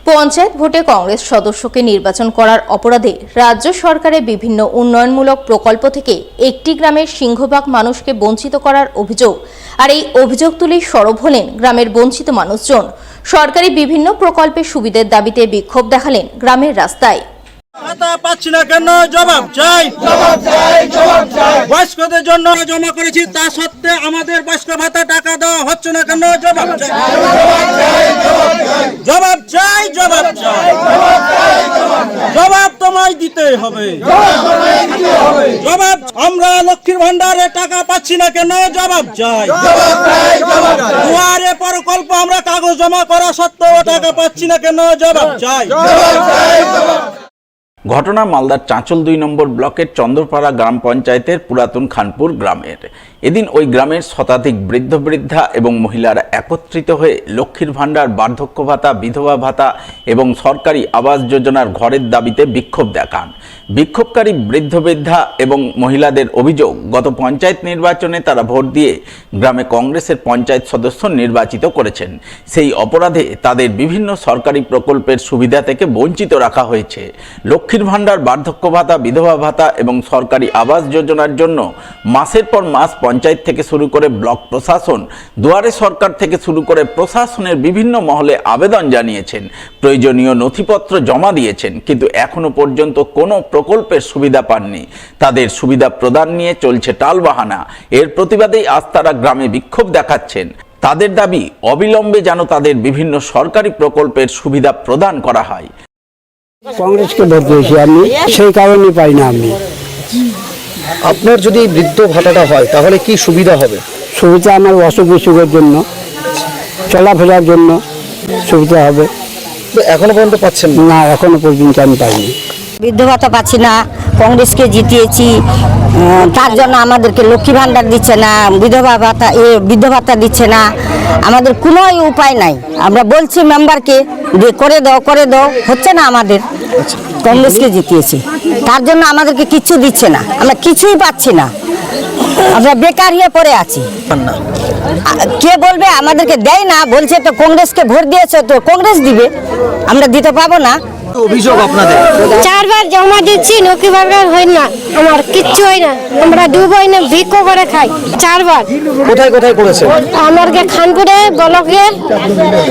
পঞ্চায়েত ভোটে কংগ্রেস সদস্যকে নির্বাচন করার অপরাধে রাজ্য সরকারের বিভিন্ন উন্নয়নমূলক প্রকল্প থেকে একটি গ্রামের সিংহভাগ মানুষকে বঞ্চিত করার অভিযোগ। আর এই অভিযোগ তুলেই সরব হলেন গ্রামের বঞ্চিত মানুষজন। সরকারি বিভিন্ন প্রকল্পের সুবিধার দাবিতে বিক্ষোভ দেখালেন গ্রামের রাস্তায়। ভাতা পাচ্ছি না কেন, জবাব চাই। বয়স্কদের জন্য জমা করেছি, তা সত্ত্বে আমাদের বয়স্ক ভাতা টাকা দেওয়া হচ্ছে না কেন, জবাব চাই। জবাব চাই, জবাব চাই, জবাব তোমায় দিতে হবে। জবাব, আমরা লক্ষ্মীর ভান্ডারে টাকা পাচ্ছি না কেন, জবাব চাই। দুয়ারে প্রকল্প আমরা কাগজ জমা করা সত্ত্বেও টাকা পাচ্ছি না কেন, জবাব চাই। ঘটনা মালদার চাঁচল ২ নম্বর ব্লকের চন্দ্রপাড়া গ্রাম পঞ্চায়েতের পুরাতন খানপুর গ্রামের। এদিন ওই গ্রামের শতাধিক বৃদ্ধ বৃদ্ধা এবং মহিলারা একত্রিত হয়ে লক্ষ্মীর ভাণ্ডার, বার্ধক্য ভাতা, বিধবা ভাতা এবং সরকারি আবাস যোজনার ঘরের দাবিতে বিক্ষোভ দেখান। বিক্ষোভকারী বৃদ্ধ বৃদ্ধা এবং মহিলাদের অভিযোগ, গত পঞ্চায়েত নির্বাচনে তারা ভোট দিয়ে গ্রামে কংগ্রেসের পঞ্চায়েত সদস্য নির্বাচিত করেছেন। সেই অপরাধে তাদের বিভিন্ন সরকারি প্রকল্পের সুবিধা থেকে বঞ্চিত রাখা হয়েছে। লক্ষ্মীর ভাণ্ডার, বার্ধক্য ভাতা, বিধবা ভাতা এবং সরকারি আবাস যোজনার জন্য মাসের পর মাস পঞ্চায়েত থেকে শুরু করে ব্লক প্রশাসন, দুয়ারে সরকার থেকে শুরু করে প্রশাসনের বিভিন্ন মহলে আবেদন জানিয়েছেন, প্রয়োজনীয় নথিপত্র জমা দিয়েছেন, কিন্তু এখনো পর্যন্ত কোনো প্রকল্পের সুবিধা পাননি। তাদের সুবিধা প্রদান নিয়ে চলছে টালবাহানা। এর প্রতিবাদেই আজ তারা গ্রামে বিক্ষোভ দেখাচ্ছেন। তাদের দাবি, অবিলম্বে যেন তাদের বিভিন্ন সরকারি প্রকল্পের সুবিধা প্রদান করা হয়। কংগ্রেসকে ভোট দিয়েছি আমি, সেই কারণে পাই না আমি। আপনার যদি বৃদ্ধ ভাতাটা হয় তাহলে কি সুবিধা হবে? সুবিধা আমার অসুখ বিসুখের জন্য, চলাফেরার জন্য সুবিধা হবে। তো এখনো পর্যন্ত পাচ্ছেন না, এখনো পর্যন্ত আমি পাইনি। বৃদ্ধ ভাতা পাচ্ছি না, কংগ্রেসকে জিতিয়েছি, তার জন্য আমাদেরকে লক্ষ্মী ভাণ্ডার দিচ্ছে না, বৃদ্ধ ভাতা দিচ্ছে না, আমাদের কোনো উপায় নাই। আমরা বলছি মেম্বারকে যে করে দাও, হচ্ছে না আমাদের। কংগ্রেসকে জিতিয়েছি, তার জন্য আমাদেরকে কিচ্ছু দিচ্ছে না, আমরা কিছুই পাচ্ছি না, আমরা বেকার হয়ে পড়ে আছি। কে বলবে আমাদেরকে দেয় না, বলছে তো কংগ্রেসকে ভোট দিয়েছে তো কংগ্রেস দিবে, আমরা দিতে পাবো না। অভিযোগ আপনাদের? 4 বার জমা দিচ্ছি, লক্ষ্মী ভাণ্ডার হয় না, আমার কিচ্ছু হয় না, আমরা ডুবই না, ভিক্ষা করে খাই। 4 বার। কোথায় কোথায় করেছেন? আমাকে খানপুরে, ব্লকের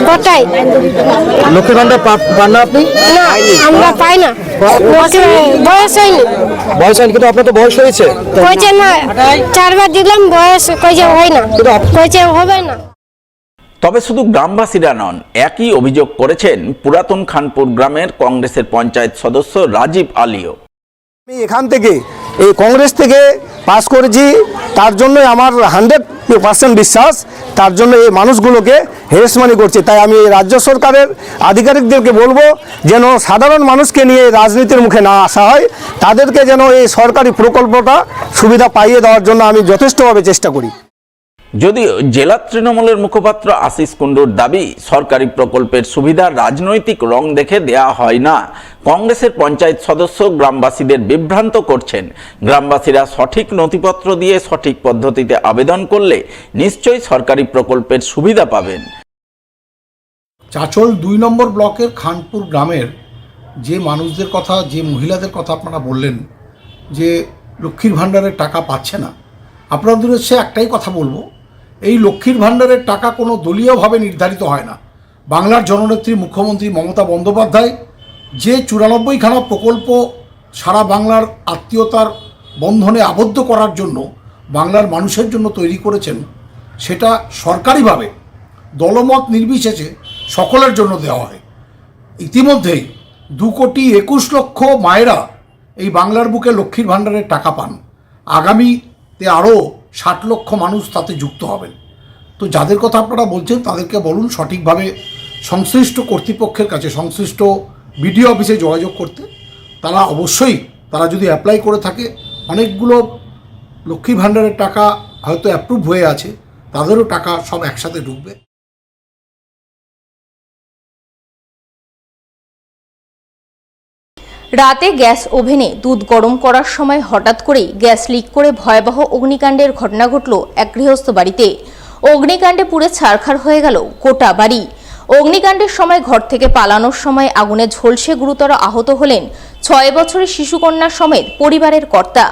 কোটায়। লক্ষ্মী ভাণ্ডার পান না আপনি? না, আমরা পাই না, বয়স হয়নি। বয়স হয়নি, কিন্তু আপনার তো বয়স হয়েছে। কইছে না, 4 বার দিলাম, বয়স কইছে হয় না, কইছে হবে না। তবে শুধু গ্রামবাসীরা নন, একই অভিযোগ করেছেন পুরাতন খানপুর গ্রামের কংগ্রেসের পঞ্চায়েত সদস্য রাজীব আলীও। আমি এখান থেকে এই কংগ্রেস থেকে পাস করেছি, তার জন্য আমার 100% বিশ্বাস, তার জন্য এই মানুষগুলোকে হেরেসমানি করছে। তাই আমি এই রাজ্য সরকারের আধিকারিকদেরকে বলবো যেন সাধারণ মানুষকে নিয়ে রাজনীতির মুখে না আসা হয়, তাদেরকে যেন এই সরকারি প্রকল্পটা সুবিধা পাইয়ে দেওয়ার জন্য আমি যথেষ্টভাবে চেষ্টা করি। যদিও জেলা তৃণমূলের মুখপাত্র আশিস কুণ্ডুর দাবি, সরকারি প্রকল্পের সুবিধা রাজনৈতিক রং দেখে দেয়া হয় না। কংগ্রেসের পঞ্চায়েত সদস্য গ্রামবাসীদের বিভ্রান্ত করছেন। গ্রামবাসীরা সঠিক নথিপত্র দিয়ে সঠিক পদ্ধতিতে আবেদন করলে নিশ্চয়ই সরকারি প্রকল্পের সুবিধা পাবেন। চাঁচল 2 নম্বর ব্লকের খানপুর গ্রামের যে মানুষদের কথা, যে মহিলাদের কথা আপনারা বললেন যে লক্ষ্মীর ভাণ্ডারের টাকা পাচ্ছে না, আপনাদের হচ্ছে একটাই কথা বলবো, এই লক্ষ্মীর ভাণ্ডারের টাকা কোনো দলীয়ভাবে নির্ধারিত হয় না। বাংলার জননেত্রী মুখ্যমন্ত্রী মমতা বন্দ্যোপাধ্যায় যে 94খানা প্রকল্প সারা বাংলার আত্মীয়তার বন্ধনে আবদ্ধ করার জন্য বাংলার মানুষের জন্য তৈরি করেছেন, সেটা সরকারিভাবে দলমত নির্বিশেষে সকলের জন্য দেওয়া হয়। ইতিমধ্যেই 2,21,00,000 মায়েরা এই বাংলার বুকে লক্ষ্মীর ভাণ্ডারের টাকা পান। আগামীতে আরও 60 লক্ষ মানুষ তাতে যুক্ত হবেন। তো যাদের কথা আপনারা বলছেন তাদেরকে বলুন সঠিকভাবে সংশ্লিষ্ট কর্তৃপক্ষের কাছে, সংশ্লিষ্ট বিডিও অফিসে যোগাযোগ করতে। তারা অবশ্যই, তারা যদি অ্যাপ্লাই করে থাকে, অনেকগুলো লক্ষ্মী ভাণ্ডারের টাকা হয়তো অ্যাপ্রুভ হয়ে আছে, তাদেরও টাকা সব একসাথে ঢুকবে। রাতে গ্যাস ওভেনে দুধ গরম করার সময় হঠাৎ করেই গ্যাস লিক করে ভয়াবহ অগ্নিকাণ্ডের ঘটনা ঘটল এক গৃহস্থ বাড়িতে। অগ্নিকাণ্ডে পুড়ে ছারখার হয়ে গেল গোটা বাড়ি। অগ্নিকাণ্ডের সময় ঘর থেকে পালানোর সময় আগুনে ঝলসে গুরুতর আহত হলেন 6 বছরের শিশুকন্যা সমেত পরিবারের কর্তা।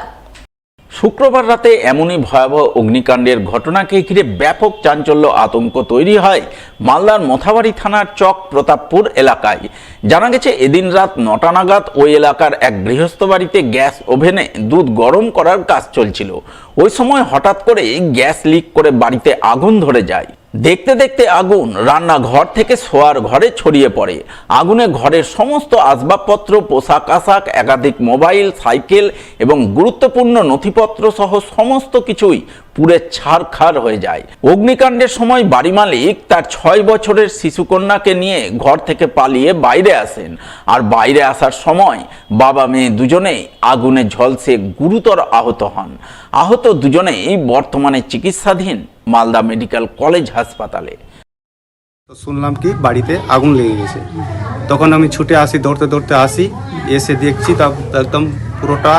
শুক্রবার রাতে এমনই ভয়াবহ অগ্নিকাণ্ডের ঘটনাকে ঘিরে ব্যাপক চাঞ্চল্য আতঙ্ক তৈরি হয় মালদার মোথাবাড়ি থানার চক প্রতাপপুর এলাকায়। জানা গেছে এদিন রাত 9টা নাগাদ ওই এলাকার এক গৃহস্থ বাড়িতে গ্যাস ওভেনে দুধ গরম করার কাজ চলছিল। ওই সময় হঠাৎ করে গ্যাস লিক করে বাড়িতে আগুন ধরে যায়। দেখতে দেখতে আগুন রান্নাঘর থেকে শোয়ার ঘরে ছড়িয়ে পড়ে। আগুনে ঘরের সমস্ত আসবাবপত্র, পোশাক আশাক, একাধিক মোবাইল, সাইকেল এবং গুরুত্বপূর্ণ নথিপত্র সহ সমস্ত কিছুই পুড়ে ছারখার হয়ে যায়। অগ্নিকাণ্ডের সময় বাড়ি মালিক তার 6 বছরের শিশুকন্যাকে নিয়ে ঘর থেকে পালিয়ে বাইরে আসেন। আর বাইরে আসার সময় বাবা মেয়ে দুজনেই আগুনে ঝলসে গুরুতর আহত হন। আহত দুজনেই বর্তমানে চিকিৎসাধীন মালদা মেডিকেল কলেজ হাসপাতালে। তো শুনলাম কি বাড়িতে আগুন লেগে গেছে। তখন আমি ছুটে আসি, দৌড়তে দৌড়তে আসি, এসে দেখছি তা একদম পুরোটা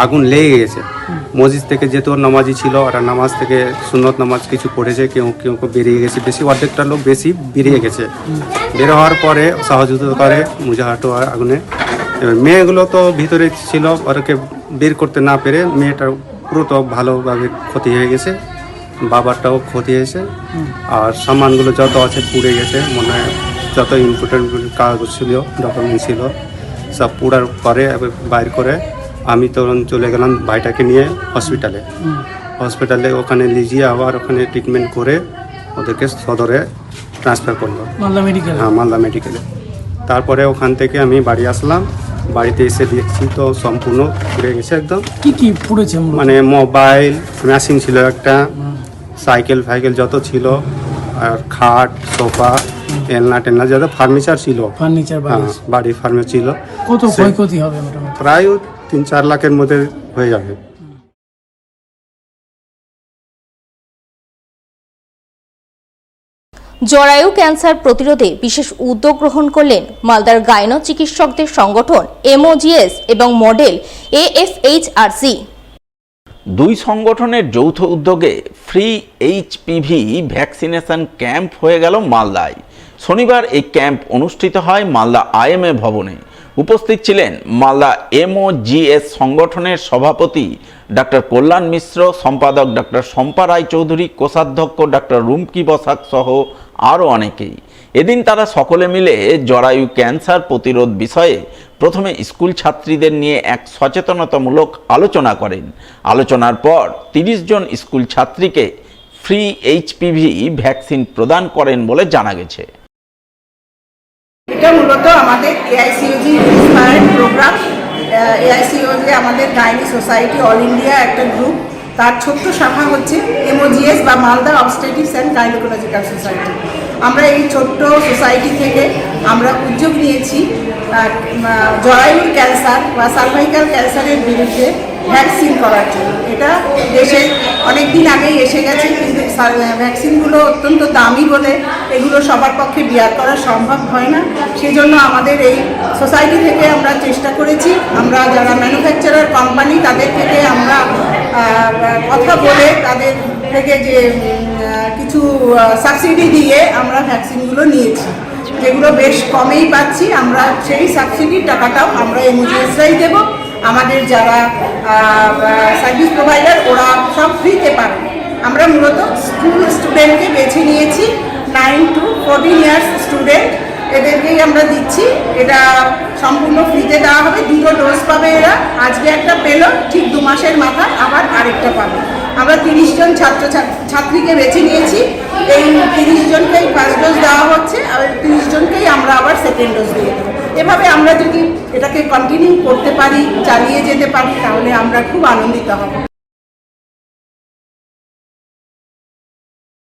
আগুন লেগে গেছে। মসজিদ থেকে যেহেতু নামাজি ছিল, আর নামাজ থেকে সুন্নত নামাজ কিছু পড়েছে, কেউ কেউ বেরিয়ে গেছে, বেশি অর্ধেকটা লোক বেশি বেরিয়ে গেছে। বের হওয়ার পরে সহযোগিতা করে মুজাহাটো আগুনে। এবার মেয়েগুলো তো ভিতরে ছিল, ওদেরকে বের করতে না পেরে মেয়েটার পুরো তো ভালোভাবে ক্ষতি হয়ে গেছে, বাবারটাও ক্ষতি হয়েছে। আর সামানগুলো যত আছে পুড়ে গেছে, মনে হয় যত ইম্পর্টেন্ট কাগজ ছিল, ডকুমেন্ট ছিল, সব পুড়ার পরে বাইর করে আমি তখন চলে গেলাম ভাইটাকে নিয়ে হসপিটালে। ওখানে লিজিয়ে আবার ওখানে ট্রিটমেন্ট করে ওদেরকে সদরে ট্রান্সফার করলো, মালদা মেডিকেল। হ্যাঁ, মালদা মেডিকেলে। তারপরে ওখান থেকে আমি বাড়ি আসলাম। বাড়িতে এসে দেখছি তো সম্পূর্ণ পুড়ে গেছে একদম। কি পুড়েছে? মানে মোবাইল, মেশিন ছিল একটা, সাইকেল ফাইকেল যত ছিল, আর খাট, সোফা, এলনা টেলনা যত ফার্নিচার ছিল, বাড়ির ফার্নিচার ছিল। কত ক্ষয়ক্ষতি হবে? প্রায় 3-4 লাখের মধ্যে হয়ে যাবে। জরায়ু ক্যান্সার প্রতিরোধে বিশেষ উদ্যোগ গ্রহণ করলেন মালদার গাইনো চিকিৎসকদের সংগঠন MOGS এবং মডেল AFHRC। দুই সংগঠনের যৌথ উদ্যোগে ফ্রি HPV ভ্যাকসিনেশন ক্যাম্প হয়ে গেল মালদায়। শনিবার এই ক্যাম্প অনুষ্ঠিত হয় মালদা IMA ভবনে। উপস্থিত ছিলেন মালদা MOGS সংগঠনের সভাপতি ডক্টর কল্যাণ মিশ্র, সম্পাদক ডক্টর শম্পা রায়চৌধুরী, কোষাধ্যক্ষ ডক্টর রুমকি বসাক সহ আরও অনেকেই। এদিন তারা সকলে মিলে জরায়ু ক্যান্সার প্রতিরোধ বিষয়ে প্রথমে স্কুল ছাত্রীদের নিয়ে এক সচেতনতামূলক আলোচনা করেন। আলোচনার পর 30 জন স্কুল ছাত্রীকে ফ্রি HPV ভ্যাকসিন প্রদান করেন বলে জানা গেছে। এটা মূলত আমাদের AICOG ইন্সপায়ার্ড প্রোগ্রাম। AICOG আমাদের গাইনি সোসাইটি অল ইন্ডিয়া একটা গ্রুপ, তার ছোট্ট শাখা হচ্ছে MOGS বা Malda obstetrics and gynaecological society. আমরা এই ছোট্ট সোসাইটি থেকে আমরা উদ্যোগ নিয়েছি জরায়ুর ক্যান্সার বা সার্ভাইকাল ক্যান্সারের বিরুদ্ধে ভ্যাকসিন করার জন্য। এটা দেশে অনেক দিন আগেই এসে গেছে, কিন্তু ভ্যাকসিনগুলো অত্যন্ত দামি বলে এগুলো সবার পক্ষে বিয়ার করা সম্ভব হয় না। সেজন্য আমাদের এই সোসাইটি থেকে আমরা চেষ্টা করেছি, আমরা যারা ম্যানুফ্যাকচারার কোম্পানি তাদের থেকে আমরা কথা বলে তাদের থেকে যে কিছু সাবসিডি দিয়ে আমরা ভ্যাকসিনগুলো নিয়েছি, যেগুলো বেশ কমেই পাচ্ছি। আমরা সেই সাবসিডির টাকাটাও আমরা MOGSরাই দেব। আমাদের যারা সার্ভিস প্রোভাইডার ওরা সব ফ্রিতে পাবে। আমরা মূলত স্কুল স্টুডেন্টকে বেছে নিয়েছি, 9 to 14 ইয়ার্স স্টুডেন্ট, এদেরকেই আমরা দিচ্ছি। এটা সম্পূর্ণ ফ্রিতে দেওয়া হবে। 2টো ডোজ পাবে এরা। আজকে একটা পেলো, ঠিক 2 মাসের মাথায় আবার আরেকটা পাবে। আমরা 30 জন ছাত্রীকে বেছে নিয়েছি। এই 30 জনকেই ফার্স্ট ডোজ দেওয়া হচ্ছে, আর 30 জনকেই আমরা আবার সেকেন্ড ডোজ দিয়ে দেবো। এভাবে আমরা যদি এটাকে কন্টিনিউ করতে পারি, চালিয়ে যেতে পারি, তাহলে আমরা খুব আনন্দিত হব।